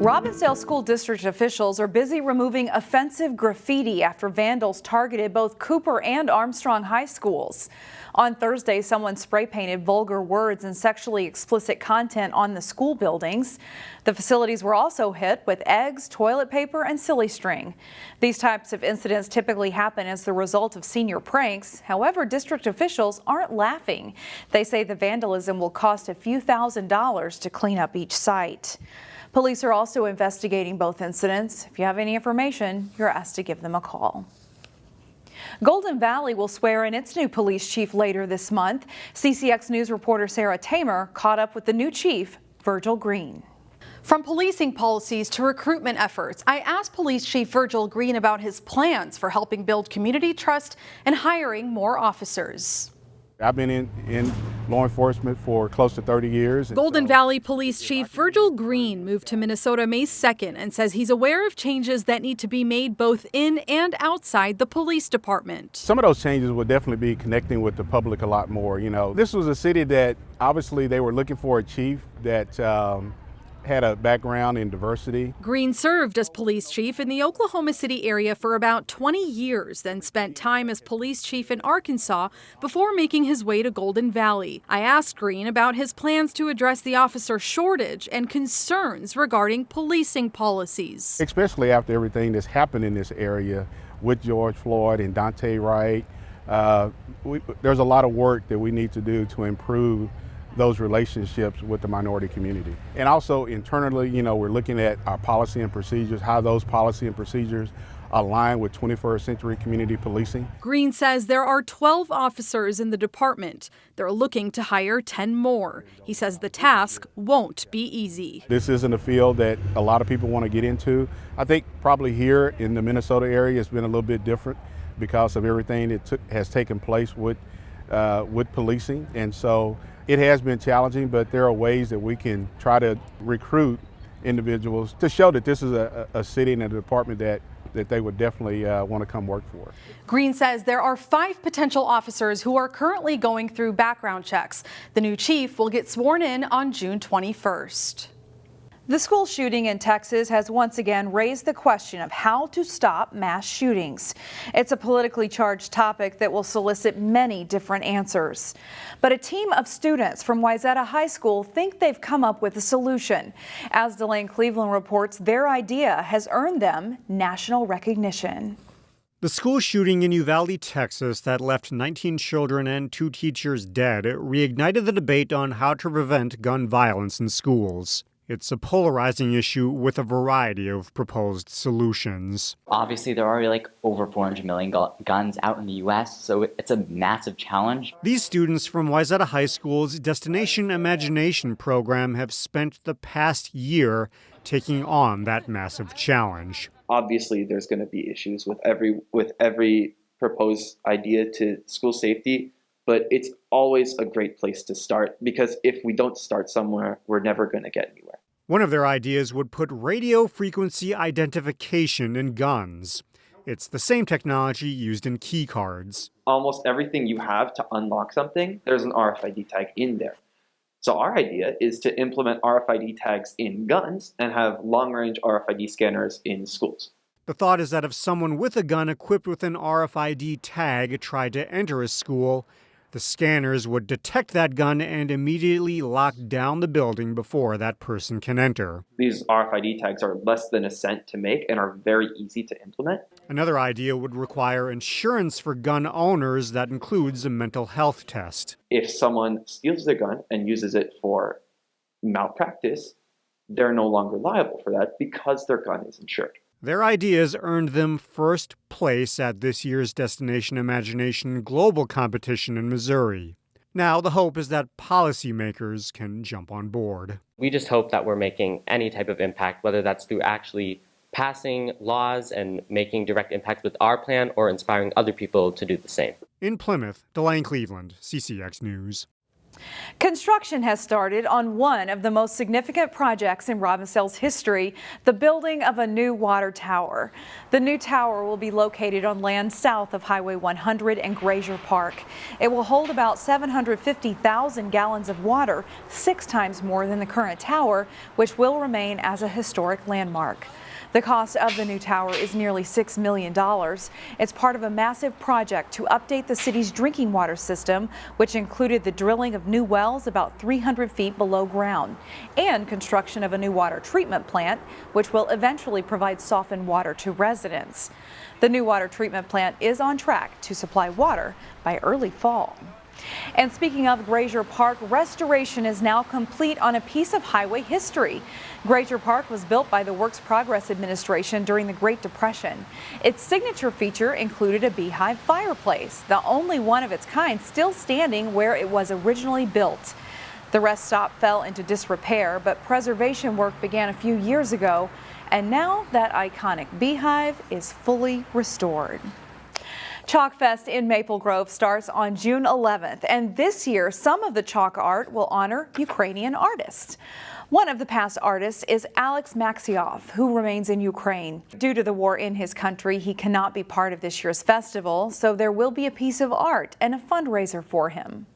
Robbinsdale School District officials are busy removing offensive graffiti after vandals targeted both Cooper and Armstrong high schools. On Thursday, someone spray painted vulgar words and sexually explicit content on the school buildings. The facilities were also hit with eggs, toilet paper, and silly string. These types of incidents typically happen as the result of senior pranks. However, district officials aren't laughing. They say the vandalism will cost a few $1,000s to clean up each site. Police are also investigating both incidents. If you have any information, you're asked to give them a call. Golden Valley will swear in its new police chief later this month. CCX News reporter Sarah Tamer caught up with the new chief, Virgil Green. From policing policies to recruitment efforts, I asked Police Chief Virgil Green about his plans for helping build community trust and hiring more officers. I've been in law enforcement for close to 30 years. Golden Valley Police Chief Virgil Green moved to Minnesota May 2nd and says he's aware of changes that need to be made both in and outside the police department. Some of those changes will definitely be connecting with the public a lot more. You know, this was a city that obviously they were looking for a chief that had a background in diversity. Green served as police chief in the Oklahoma City area for about 20 years, then spent time as police chief in Arkansas before making his way to Golden Valley. I asked Green about his plans to address the officer shortage and concerns regarding policing policies. Especially after everything that's happened in this area with George Floyd and Dante Wright, there's a lot of work that we need to do to improve those relationships with the minority community. And also internally, you know, we're looking at our policy and procedures, how those policy and procedures align with 21st century community policing. Green says there are 12 officers in the department. They're looking to hire 10 more. He says the task won't be easy. This isn't a field that a lot of people want to get into. I think probably here in the Minnesota area it's been a little bit different because of everything that has taken place with policing. And so it has been challenging, but there are ways that we can try to recruit individuals to show that this is a city and a department that they would definitely want to come work for. Green says there are 5 potential officers who are currently going through background checks. The new chief will get sworn in on June 21st. The school shooting in Texas has once again raised the question of how to stop mass shootings. It's a politically charged topic that will solicit many different answers. But a team of students from Wayzata High School think they've come up with a solution. As Delane Cleveland reports, their idea has earned them national recognition. The school shooting in Uvalde, Texas, that left 19 children and 2 teachers dead reignited the debate on how to prevent gun violence in schools. It's a polarizing issue with a variety of proposed solutions. Obviously, there are already over 400 million guns out in the U.S., so it's a massive challenge. These students from Wayzata High School's Destination Imagination program have spent the past year taking on that massive challenge. Obviously, there's going to be issues with every proposed idea to school safety. But it's always a great place to start, because if we don't start somewhere, we're never going to get anywhere. One of their ideas would put radio frequency identification in guns. It's the same technology used in key cards. Almost everything you have to unlock something, there's an RFID tag in there. So our idea is to implement RFID tags in guns and have long-range RFID scanners in schools. The thought is that if someone with a gun equipped with an RFID tag tried to enter a school, the scanners would detect that gun and immediately lock down the building before that person can enter. These RFID tags are less than a cent to make and are very easy to implement. Another idea would require insurance for gun owners that includes a mental health test. If someone steals their gun and uses it for malpractice, they're no longer liable for that because their gun is insured. Their ideas earned them first place at this year's Destination Imagination Global Competition in Missouri. Now, the hope is that policymakers can jump on board. We just hope that we're making any type of impact, whether that's through actually passing laws and making direct impact with our plan or inspiring other people to do the same. In Plymouth, Delane Cleveland, CCX News. Construction has started on one of the most significant projects in Robbinsdale's history, the building of a new water tower. The new tower will be located on land south of Highway 100 and Graeser Park. It will hold about 750,000 gallons of water, 6 times more than the current tower, which will remain as a historic landmark. The cost of the new tower is nearly $6 million. It's part of a massive project to update the city's drinking water system, which included the drilling of new wells about 300 feet below ground and construction of a new water treatment plant, which will eventually provide softened water to residents. The new water treatment plant is on track to supply water by early fall. And speaking of Graeser Park, restoration is now complete on a piece of highway history. Graeser Park was built by the Works Progress Administration during the Great Depression. Its signature feature included a Beehive fireplace, the only one of its kind still standing where it was originally built. The rest stop fell into disrepair, but preservation work began a few years ago, and now that iconic Beehive is fully restored. Chalkfest in Maple Grove starts on June 11th, and this year some of the chalk art will honor Ukrainian artists. One of the past artists is Alex Maxiov, who remains in Ukraine. Due to the war in his country, he cannot be part of this year's festival, so there will be a piece of art and a fundraiser for him.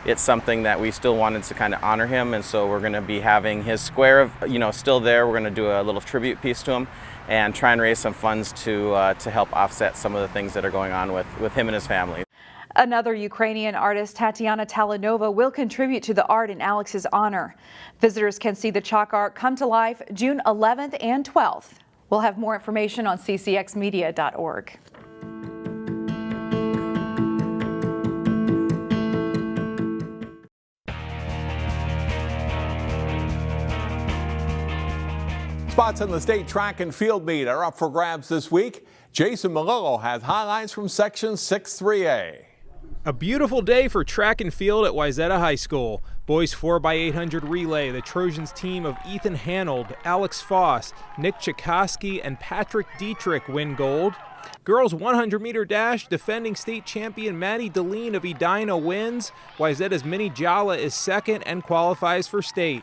It's something that we still wanted to kind of honor him, and so we're going to be having his square, still there. We're going to do a little tribute piece to him and try and raise some funds to help offset some of the things that are going on with him and his family. Another Ukrainian artist, Tatiana Talanova, will contribute to the art in Alex's honor. Visitors can see the chalk art come to life June 11th and 12th. We'll have more information on ccxmedia.org. Spots in the state track and field meet are up for grabs this week. Jason Malillo has highlights from Section 6-3A. A beautiful day for track and field at Wayzata High School. Boys 4x800 relay, the Trojans team of Ethan Hanold, Alex Foss, Nick Chikoski, and Patrick Dietrich win gold. Girls 100-meter dash, defending state champion Maddie Deline of Edina wins. Wayzata's Minnie Jala is second and qualifies for state.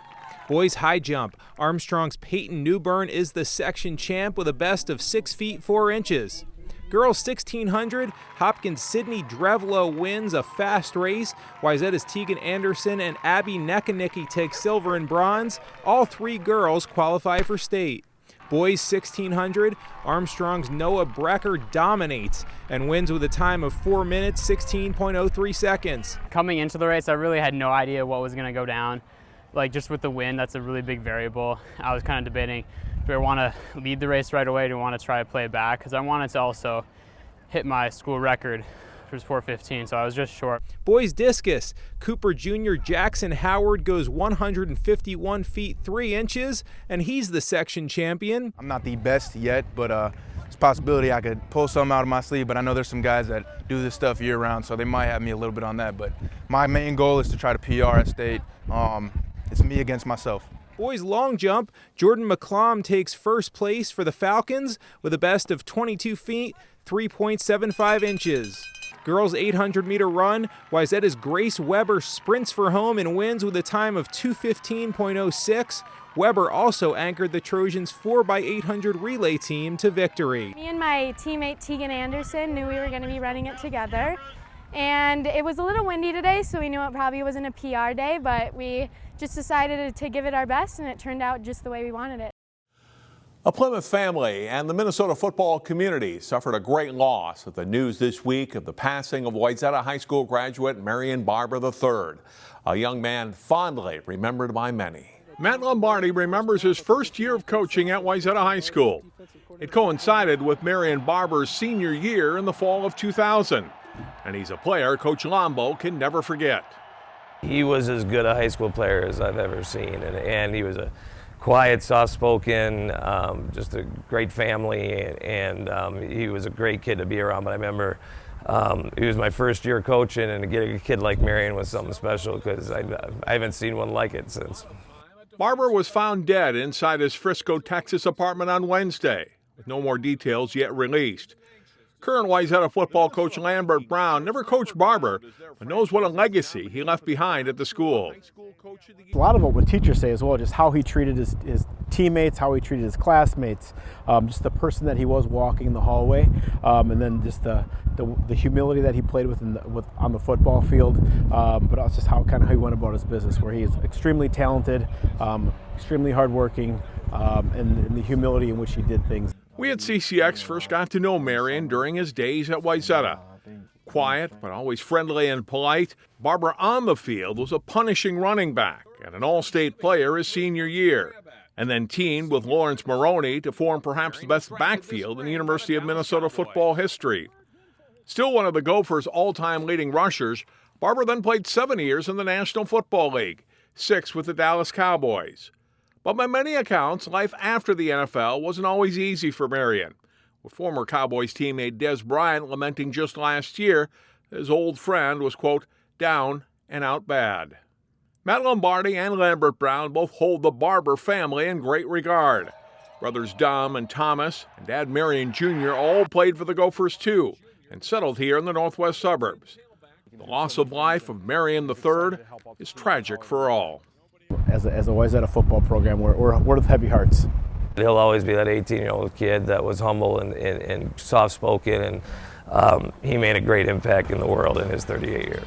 Boys high jump, Armstrong's Peyton Newburn is the section champ with a best of 6 feet 4 inches. Girls 1600, Hopkins' Sydney Drevlo wins a fast race. Wayzata's Tegan Anderson and Abby Nekanicki take silver and bronze. All 3 girls qualify for state. Boys 1600, Armstrong's Noah Brecker dominates and wins with a time of 4 minutes, 16.03 seconds. Coming into the race, I really had no idea what was going to go down. Just with the wind, that's a really big variable. I was kind of debating, do I want to lead the race right away? Do I want to try to play it back? Because I wanted to also hit my school record, which was 4:15, so I was just short. Boys discus, Cooper Jr. Jackson Howard goes 151 feet 3 inches, and he's the section champion. I'm not the best yet, but it's a possibility I could pull something out of my sleeve, but I know there's some guys that do this stuff year round, so they might have me a little bit on that. But my main goal is to try to PR at state. It's me against myself. Boys long jump, Jordan McClom takes first place for the Falcons with a best of 22 feet, 3.75 inches. Girls 800-meter run, Wayzata's Grace Weber sprints for home and wins with a time of 2:15.06. Weber also anchored the Trojans 4x800 relay team to victory. Me and my teammate Tegan Anderson knew we were going to be running it together. And it was a little windy today, so we knew it probably wasn't a PR day, but we just decided to give it our best, and it turned out just the way we wanted it. A Plymouth family and the Minnesota football community suffered a great loss at the news this week of the passing of Wayzata High School graduate Marion Barber III, a young man fondly remembered by many. Matt Lombardi remembers his first year of coaching at Wayzata High School. It coincided with Marion Barber's senior year in the fall of 2000. And he's a player Coach Lombo can never forget. He was as good a high school player as I've ever seen, and he was a quiet, soft-spoken, just a great family, and he was a great kid to be around. But I remember he was my first year coaching, and to get a kid like Marion was something special because I haven't seen one like it since. Barber was found dead inside his Frisco, Texas apartment on Wednesday, with no more details yet released. Current Wayzata football coach Lambert Brown never coached Barber, but knows what a legacy he left behind at the school. A lot of what teachers say as well, just how he treated his teammates, how he treated his classmates, just the person that he was walking in the hallway, and then just the humility that he played with on the football field, but also just how he went about his business, where he is extremely talented, extremely hardworking, and the humility in which he did things. We at CCX first got to know Marion during his days at Wayzata. Quiet, but always friendly and polite, Barber on the field was a punishing running back and an all-state player his senior year, and then teamed with Lawrence Maroney to form perhaps the best backfield in the University of Minnesota football history. Still one of the Gophers' all-time leading rushers, Barber then played 7 years in the National Football League, 6 with the Dallas Cowboys. But by many accounts, life after the NFL wasn't always easy for Marion, with former Cowboys teammate Des Bryant lamenting just last year his old friend was, quote, down and out bad. Matt Lombardi and Lambert Brown both hold the Barber family in great regard. Brothers Dom and Thomas and Dad Marion Jr. all played for the Gophers too and settled here in the northwest suburbs. The loss of life of Marion III is tragic for all. As a Wayzata football program, we're with heavy hearts. He'll always be that 18-year-old kid that was humble and soft-spoken, and he made a great impact in the world in his 38 years.